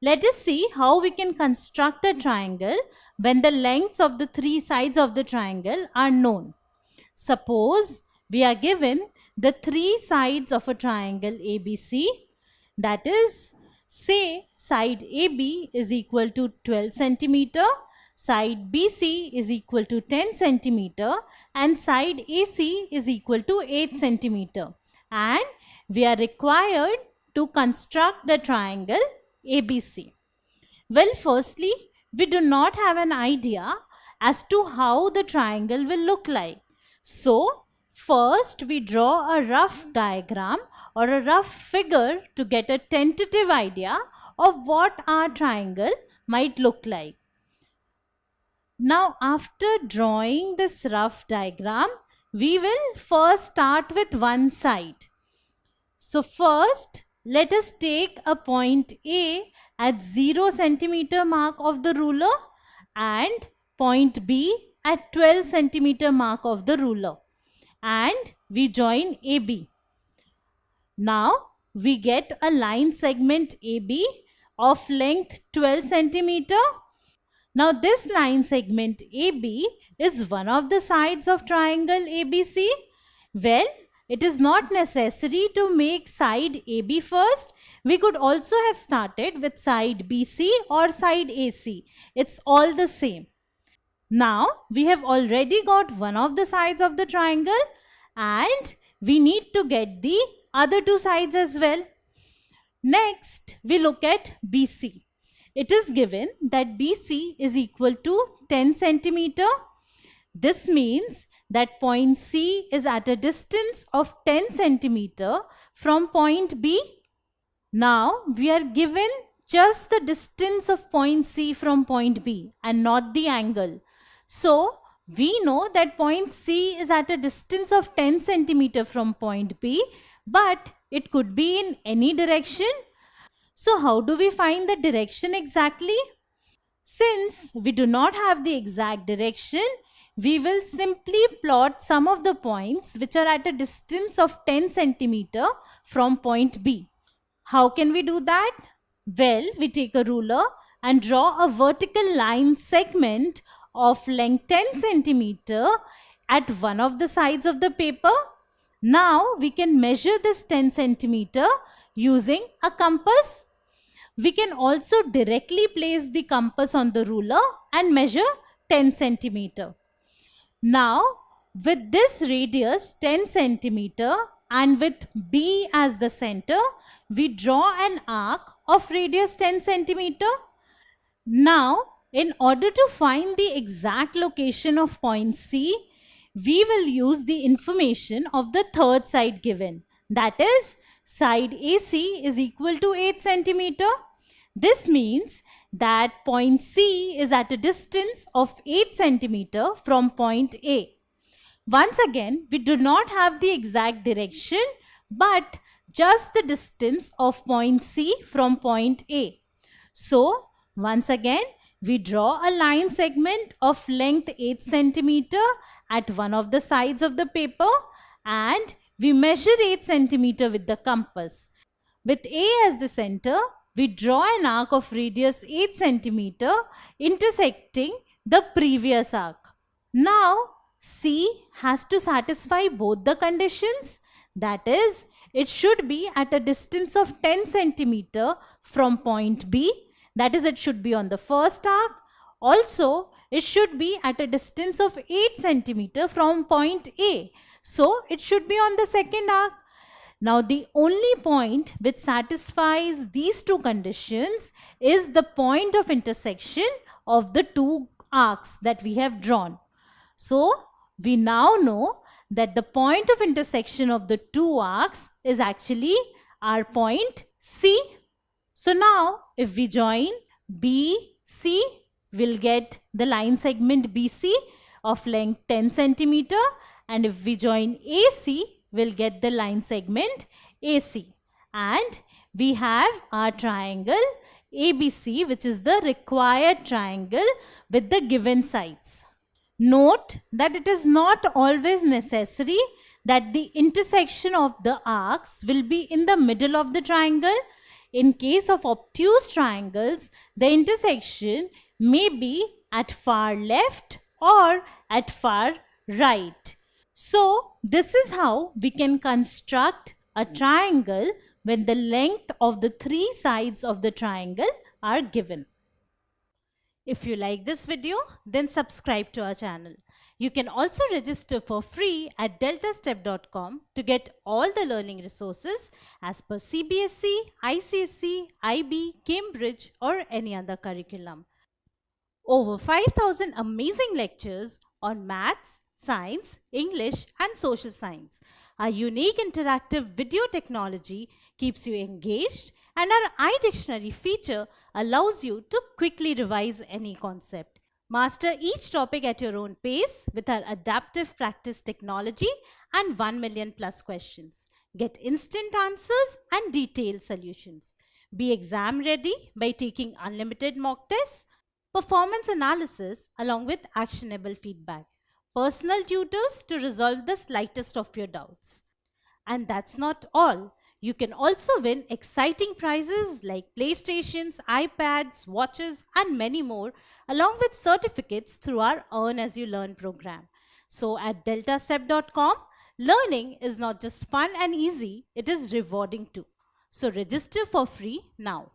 Let us see how we can construct a triangle when the lengths of the three sides of the triangle are known. Suppose we are given the three sides of a triangle ABC, that is, say side AB is equal to 12 centimeter, side BC is equal to 10 centimeter and side AC is equal to 8 centimeter, and we are required to construct the triangle ABC. Well, firstly, we do not have an idea as to how the triangle will look like. So, first we draw a rough diagram or a rough figure to get a tentative idea of what our triangle might look like. Now, after drawing this rough diagram, we will first start with one side. So, first let us take a point A at 0 centimeter mark of the ruler and point B at 12 centimeter mark of the ruler, and we join AB. Now we get a line segment AB of length 12 centimeter. Now this line segment AB is one of the sides of triangle ABC. Well, it is not necessary to make side AB first. We could also have started with side BC or side AC. It's all the same. Now we have already got one of the sides of the triangle and we need to get the other two sides as well. Next, we look at BC. It is given that BC is equal to 10 centimeter. This means that point C is at a distance of 10 centimeter from point B. Now we are given just the distance of point C from point B and not the angle. So we know that point C is at a distance of 10 centimeter from point B, but it could be in any direction. So how do we find the direction exactly? Since we do not have the exact direction, we will simply plot some of the points which are at a distance of 10 centimeter from point B. How can we do that? Well, we take a ruler and draw a vertical line segment of length 10 centimeter at one of the sides of the paper. Now we can measure this 10 centimeter using a compass. We can also directly place the compass on the ruler and measure 10 centimeter. Now with this radius 10 centimeter and with B as the center, we draw an arc of radius 10 centimeter. Now, in order to find the exact location of point C, we will use the information of the third side given. That is, side AC is equal to 8 centimeter. This means that point C is at a distance of 8 centimeter from point A. Once again, we do not have the exact direction, but just the distance of point C from point A. So, once again, we draw a line segment of length 8 centimeter at one of the sides of the paper and we measure 8 centimeter with the compass. With A as the center, we draw an arc of radius 8 centimeter intersecting the previous arc. Now, C has to satisfy both the conditions. That is, it should be at a distance of 10 centimeter from point B. That is, it should be on the first arc. Also, it should be at a distance of 8 centimeter from point A. So, it should be on the second arc. Now, the only point which satisfies these two conditions is the point of intersection of the two arcs that we have drawn. So, we now know that the point of intersection of the two arcs is actually our point C. So now if we join BC, we'll get the line segment BC of length 10 centimeter, and if we join AC, we'll get the line segment AC. And we have our triangle ABC, which is the required triangle with the given sides. Note that it is not always necessary that the intersection of the arcs will be in the middle of the triangle. In case of obtuse triangles, the intersection may be at far left or at far right. So, this is how we can construct a triangle when the length of the three sides of the triangle are given. If you like this video, then subscribe to our channel. You can also register for free at deltastep.com to get all the learning resources as per CBSE, ICSE, IB, Cambridge or any other curriculum. Over 5,000 amazing lectures on maths, science, English and social science. Our unique interactive video technology keeps you engaged, and our iDictionary feature allows you to quickly revise any concept. Master each topic at your own pace with our adaptive practice technology and 1 million plus questions. Get instant answers and detailed solutions. Be exam ready by taking unlimited mock tests, performance analysis along with actionable feedback, personal tutors to resolve the slightest of your doubts. And that's not all. You can also win exciting prizes like PlayStations, iPads, watches and many more, along with certificates through our Earn As You Learn program. So at deltastep.com, learning is not just fun and easy, it is rewarding too. So register for free now.